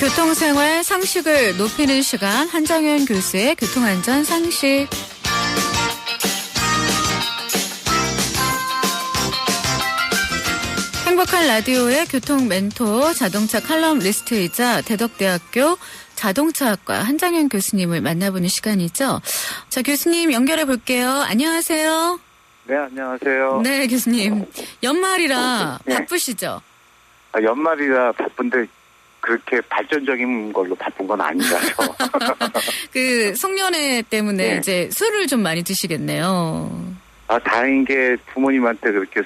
교통생활 상식을 높이는 시간 한정현 교수의 교통안전 상식. 행복한 라디오의 교통 멘토 자동차 칼럼 리스트이자 대덕대학교 자동차학과 한정현 교수님을 만나보는 시간이죠. 자, 교수님 연결해 볼게요. 안녕하세요. 네, 안녕하세요. 네, 교수님. 연말이라 네. 바쁘시죠? 연말이라 바쁜데 그렇게 발전적인 걸로 바쁜 건 아니라서. 그 송년회 때문에 네. 이제 술을 좀 많이 드시겠네요. 다행인 게 부모님한테 그렇게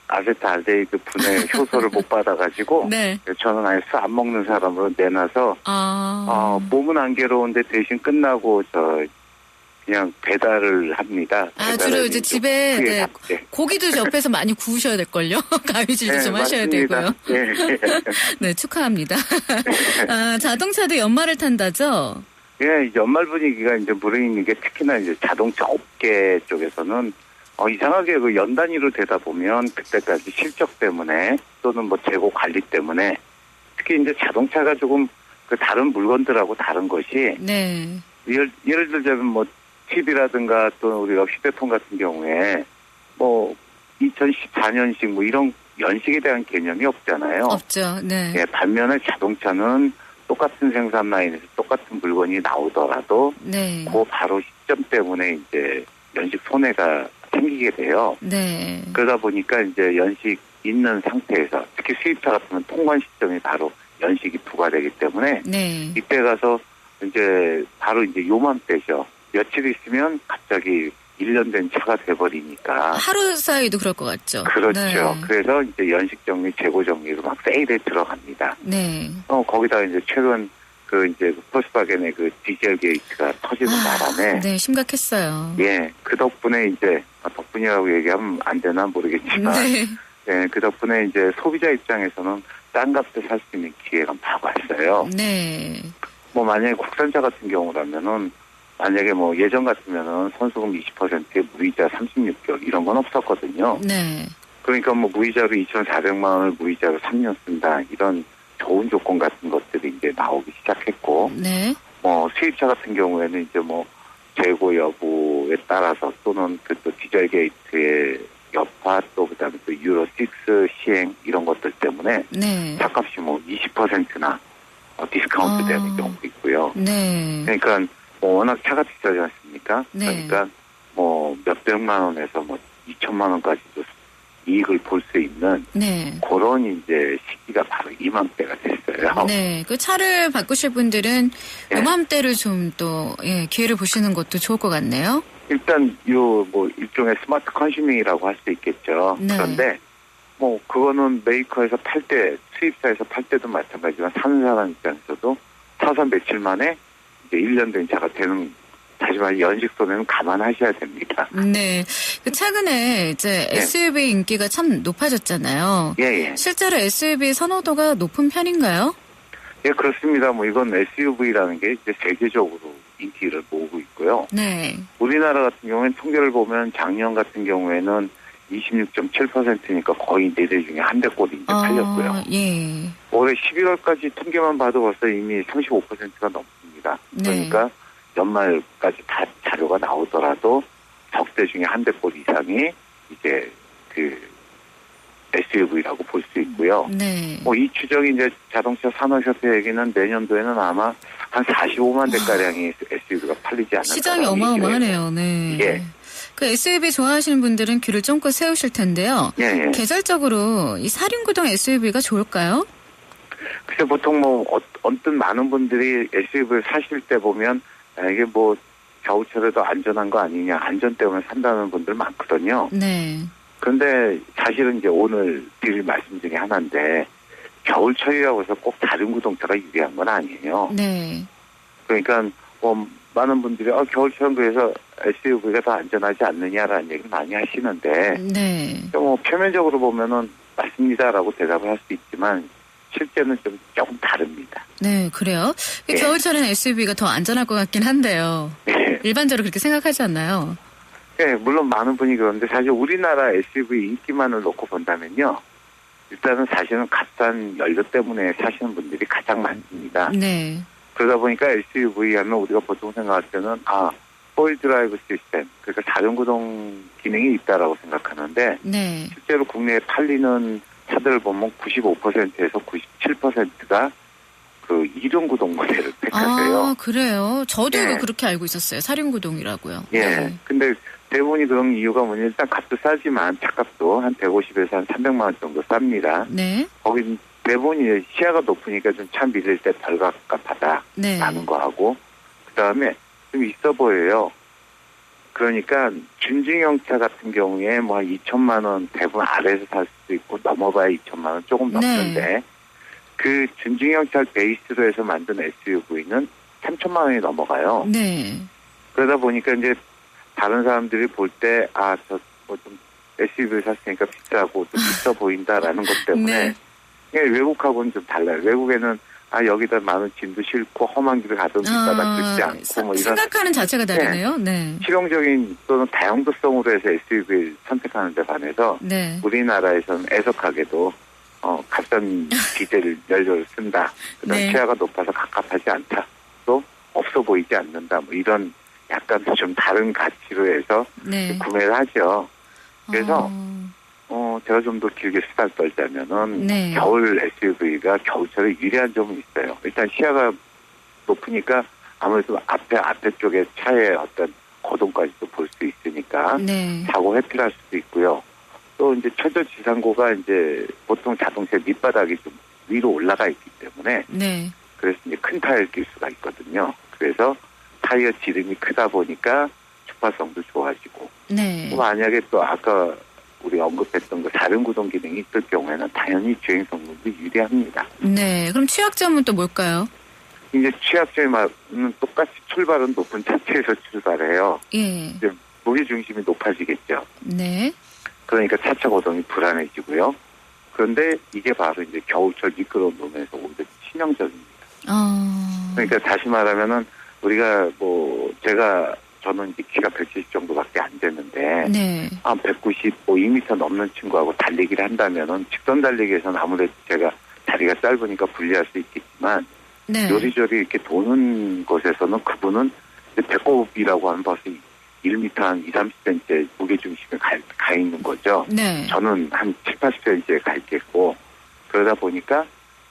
아세트알데히드 분해 효소를 못 받아가지고 네. 저는 아예 술 안 먹는 사람으로 내놔서 몸은 안 괴로운데 대신 끝나고 그냥 배달을 합니다. 주로 이제 집에 네, 고기도 옆에서 많이 구우셔야 될걸요. 가위질도 네, 좀 하셔야 맞습니다. 되고요. 네. 네, 축하합니다. 자동차도 연말을 탄다죠? 예, 연말 분위기가 이제 무르익는 게 특히나 이제 자동차 업계 쪽에서는 이상하게 그 연 단위로 되다 보면 그때까지 실적 때문에 또는 뭐 재고 관리 때문에 특히 이제 자동차가 조금 그 다른 물건들하고 다른 것이 네. 예를 들자면 뭐 TV라든가 또 우리가 휴대폰 같은 경우에 뭐 2014년식 뭐 이런 연식에 대한 개념이 없잖아요. 없죠. 네. 예, 반면에 자동차는 똑같은 생산 라인에서 똑같은 물건이 나오더라도 네. 그 바로 시점 때문에 이제 연식 손해가 생기게 돼요. 네. 그러다 보니까 이제 연식 있는 상태에서 특히 수입차 같으면 통관 시점이 바로 연식이 부과되기 때문에 네. 이때 가서 이제 바로 이제 요맘때죠. 며칠 있으면 갑자기 1년 된 차가 돼버리니까. 하루 사이도 그럴 것 같죠. 그렇죠. 네. 그래서 이제 연식 정리, 재고 정리로 막 세일에 들어갑니다. 네. 거기다 이제 최근 이제 폴스바겐의 그 디젤 게이트가 터지는 바람에. 네, 심각했어요. 예, 그 덕분에 이제 덕분이라고 얘기하면 안 되나 모르겠지만. 네. 예, 그 덕분에 이제 소비자 입장에서는 싼 값에 살 수 있는 기회가 막 왔어요. 네. 뭐 만약에 국산차 같은 경우라면은 만약에 뭐 예전 같으면은 선수금 20%에 무이자 36개월 이런 건 없었거든요. 네. 그러니까 뭐 무이자로 2,400만 원을 무이자로 3년 쓴다 이런 좋은 조건 같은 것들이 이제 나오기 시작했고, 네. 뭐 수입차 같은 경우에는 이제 뭐 재고 여부에 따라서 또는 그 또 디젤 게이트의 여파 또 그다음에 또 유로 6 시행 이런 것들 때문에 네. 차값이 뭐 20%나 디스카운트 되는 경우도 있고요. 네. 그러니까 뭐 워낙 차가 비싸지 않습니까? 네. 그러니까 뭐 몇백만 원에서 뭐 2천만 원까지도 이익을 볼 수 있는 네. 그런 이제 시기가 바로 이맘때가 됐어요. 네. 그 차를 바꾸실 분들은 네. 요맘때를 좀 또 기회를 보시는 것도 좋을 것 같네요. 일단 뭐 일종의 스마트 컨슈밍이라고 할 수 있겠죠. 네. 그런데 뭐 그거는 메이커에서 팔 때, 수입사에서 팔 때도 마찬가지지만 사는 사람 입장에서도 사서 며칠 만에 이제 1년 된 차가 되는, 하지만 연식 손해는 감안하셔야 됩니다. 네. 그 최근에 이제 네. SUV 인기가 참 높아졌잖아요. 예. 실제로 SUV 선호도가 높은 편인가요? 예, 그렇습니다. 뭐 이건 SUV라는 게 이제 세계적으로 인기를 모으고 있고요. 네. 우리나라 같은 경우에는 통계를 보면 작년 같은 경우에는 26.7%니까 거의 4대 중에 한 대꼴이 이제 팔렸고요. 예. 올해 11월까지 통계만 봐도 벌써 이미 35%가 넘습니다. 네. 그러니까 연말까지 다 자료가 나오더라도 적대 중에 한 대꼴 이상이 이제 SUV라고 볼 수 있고요. 네. 뭐 이 추정이 이제 자동차 산업협회 얘기는 내년도에는 아마 한 45만 대가량이 SUV가 팔리지 않을까. 시장이 어마어마하네요. 네. 예. 그 SUV 좋아하시는 분들은 귀를 쫑긋 세우실 텐데요. 예. 계절적으로 이 사륜구동 SUV가 좋을까요? 글쎄 보통 뭐 언뜻 많은 분들이 SUV를 사실 때 보면 이게 뭐 겨울철에도 안전한 거 아니냐, 안전 때문에 산다는 분들 많거든요. 네. 그런데 사실은 이제 오늘 드릴 말씀 중에 하나인데 겨울철이라고 해서 꼭 다른 구동차가 유리한 건 아니에요. 네. 그러니까 뭐 많은 분들이 겨울철은 그래서 SUV가 더 안전하지 않느냐라는 얘기를 많이 하시는데 네. 뭐 표면적으로 보면은 맞습니다라고 대답을 할 수 있지만 실제는 좀 조금 다릅니다. 네, 그래요. 네. 겨울철에는 SUV가 더 안전할 것 같긴 한데요. 네. 일반적으로 그렇게 생각하지 않나요? 네, 물론 많은 분이 그런데 사실 우리나라 SUV 인기만을 놓고 본다면요. 일단은 사실은 값싼 연료 때문에 사시는 분들이 가장 많습니다. 네. 그러다 보니까 SUV 하면 우리가 보통 생각할 때는 폴 드라이브 시스템, 그러니까 4륜구동 기능이 있다라고 생각하는데 네. 실제로 국내에 팔리는 차들을 보면 95%에서 97%가 그 2륜구동 모델을 택하세요. 아, 그래요? 저도 예. 그렇게 알고 있었어요. 사륜구동이라고요. 예. 네. 근데 대부분이 그런 이유가 뭐냐면 일단 값도 싸지만 차값도 한 150에서 한 300만 원 정도 쌉니다. 네. 거기 대부분이 시야가 높으니까 좀 차 밀릴 때 덜 갑갑하다라는 네. 거 하고 그다음에 좀 있어 보여요. 그러니까 준중형 차 같은 경우에 뭐 한 2천만 원 대부분 아래에서 살 수도 있고 넘어봐야 2천만 원 조금 넘는데 그 준중형 차 베이스로 해서 만든 SUV는 3천만 원이 넘어가요. 네. 그러다 보니까 이제 다른 사람들이 볼 때 저 뭐 좀 SUV를 샀으니까 비싸고 좀 비싸 보인다라는 것 때문에 네. 예, 외국하고는 좀 달라요. 외국에는 여기다 많은 짐도 싣고 험한 길을 가도 밑바닥 뜯지 않고 뭐 이런 생각하는 자체가 다르네요. 네. 실용적인 또는 다용도성으로 해서 SUV를 선택하는 데 반해서 네. 우리나라에서는 애석하게도 값싼 디젤 연료를 쓴다. 그다음 네. 시야가 높아서 갑갑하지 않다. 또 없어 보이지 않는다. 뭐 이런 약간 좀 다른 가치로 해서 네. 구매를 하죠. 그래서 어, 제가 좀 더 길게 수다를 떨자면은 네. 겨울 SUV가 겨울철에 유리한 점은 있어요. 일단 시야가 높으니까 아무래도 앞에 쪽에 차의 어떤 거동까지도 볼 수 있으니까 네. 사고 회피할 수도 있고요. 또 이제 최저 지상고가 이제 보통 자동차 밑바닥이 좀 위로 올라가 있기 때문에 네. 그래서 이제 큰 타이어를 낄 수가 있거든요. 그래서 타이어 지름이 크다 보니까 주파성도 좋아지고 네. 만약에 또 아까 우리 언급했던 그 4륜구동 기능이 있을 경우에는 당연히 주행 성능도 유리합니다. 네. 그럼 취약점은 또 뭘까요? 이제 취약점은 똑같이 출발은 높은 차체에서 출발해요. 예. 이제 무게 중심이 높아지겠죠. 네. 그러니까 차체 거동이 불안해지고요. 그런데 이게 바로 이제 겨울철 미끄러운路面에서 오히려 치명적입니다. 그러니까 다시 말하면은 우리가 저는 이제 키가 170 정도밖에 안 되는데 네. 한 190, 2m 넘는 친구하고 달리기를 한다면은 직선 달리기에서는 아무래도 제가 다리가 짧으니까 불리할 수 있겠지만 네. 요리조리 이렇게 도는 곳에서는 그분은 배꼽이라고 하면 벌써 1m 한 2, 30cm 무게중심에 가 있는 거죠. 네. 저는 한 7, 80cm에 가 있겠고 그러다 보니까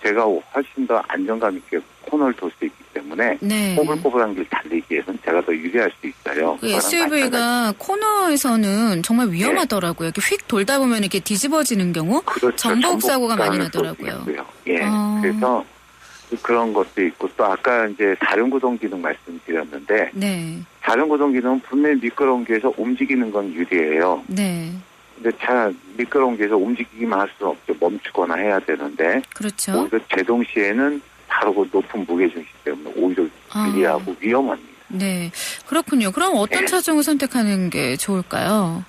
제가 훨씬 더 안정감 있게 코너를 돌 수 있기 때문에 네. 꼬불꼬불한 길 달리기에서는 제가 더 유리할 수 있어요. 그 SUV가 코너에서는 정말 위험하더라고요. 이렇게 휙 돌다 보면 이렇게 뒤집어지는 경우 그렇죠. 전복 사고가 많이 전복 나더라고요. 있고요. 예. 그래서 그런 것도 있고 또 아까 이제 4륜구동 기능 말씀드렸는데 네. 4륜구동 기능은 분명히 미끄러운 길에서 움직이는 건 유리해요. 네. 근데 차 미끄러운 길에서 움직이기만 할 수는 없죠. 멈추거나 해야 되는데 그렇죠. 오히려 제동 시에는 바로 그 높은 무게중심 때문에 오히려 유리하고 위험합니다. 네. 그렇군요. 그럼 어떤 차종을 선택하는 게 좋을까요?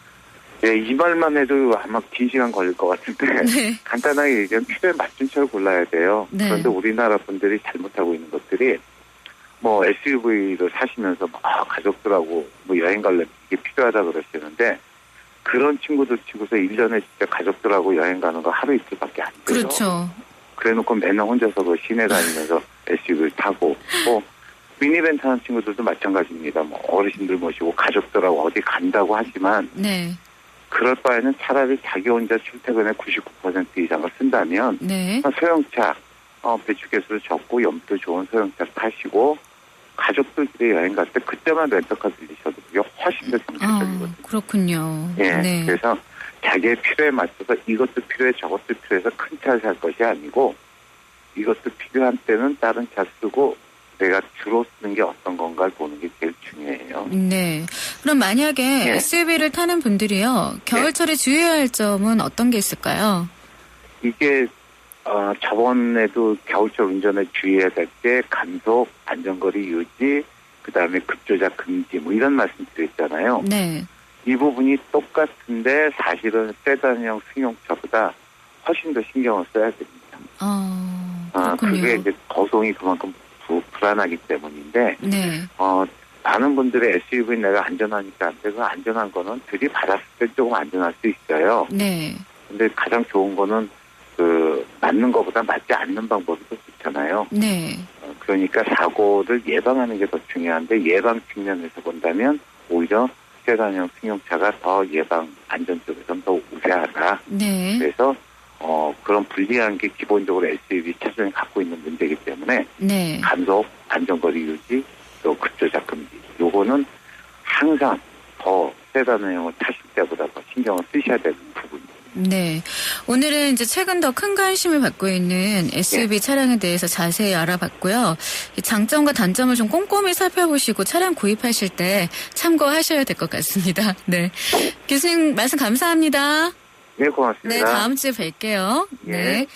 네, 이 말만 해도 아마 긴 시간 걸릴 것 같은데 네. 간단하게 얘기하면 필요에 맞춘 차를 골라야 돼요. 네. 그런데 우리나라 분들이 잘못하고 있는 것들이 뭐 SUV를 사시면서 가족들하고 뭐 여행 가려면 이게 필요하다 그러시는데 그런 친구들 치고서 1년에 진짜 가족들하고 여행 가는 거 하루 이틀밖에 안 돼요. 그렇죠. 그래놓고 맨날 혼자서 그 시내 다니면서 SUV를 타고 뭐 미니밴 타는 친구들도 마찬가지입니다. 뭐 어르신들 모시고 가족들하고 어디 간다고 하지만 네. 그럴 바에는 차라리 자기 혼자 출퇴근의 99% 이상을 쓴다면 네. 소형차 배출가스도 적고 염도 좋은 소형차를 타시고 가족들끼리 여행 갈 때 그때만 렌터카 들리셔도 그게 훨씬 더 정책적이거든요. 그렇군요. 예, 네. 그래서 자기의 필요에 맞춰서 이것도 필요해 저것도 필요해서 큰 차를 살 것이 아니고 이것도 필요한 때는 다른 차 쓰고 내가 주로 쓰는 게 어떤 건가를 보는 게 제일 중요해요. 네. 그럼 만약에 네. SUV를 타는 분들이요. 겨울철에 주의해야 할 점은 어떤 게 있을까요? 이게 저번에도 겨울철 운전에 주의해야 될 게 감속, 안전거리 유지, 그다음에 급조작 금지 뭐 이런 말씀 드렸잖아요. 네. 이 부분이 똑같은데 사실은 세단형 승용차보다 훨씬 더 신경을 써야 됩니다. 그렇군요. 그게 이제 거동이 그만큼 불안하기 때문인데 네. 많은 분들의 SUV 내가 안전하니까 안 되고 안전한 거는 들이받았을 때 조금 안전할 수 있어요. 네. 근데 가장 좋은 거는 그 맞는 것보다 맞지 않는 방법이 더 좋잖아요. 네. 그러니까 사고를 예방하는 게 더 중요한데 예방 측면에서 본다면 오히려 세단형 승용차가 더 예방 안전 쪽에서는 더 우세하다. 네. 그래서 그런 불리한 게 기본적으로 SUV 차종이 갖고 있는 문제이기 때문에 네. 간속, 안전거리 유지, 또 급조작 금지. 요거는 항상 더 세단형을 타실 때보다 더 신경을 쓰셔야 되는 부분입니다. 네. 오늘은 이제 최근 더 큰 관심을 받고 있는 SUV 차량에 대해서 자세히 알아봤고요. 이 장점과 단점을 좀 꼼꼼히 살펴보시고 차량 구입하실 때 참고하셔야 될 것 같습니다. 네. 교수님 말씀 감사합니다. 네, 고맙습니다. 네, 다음 주에 뵐게요. 예. 네.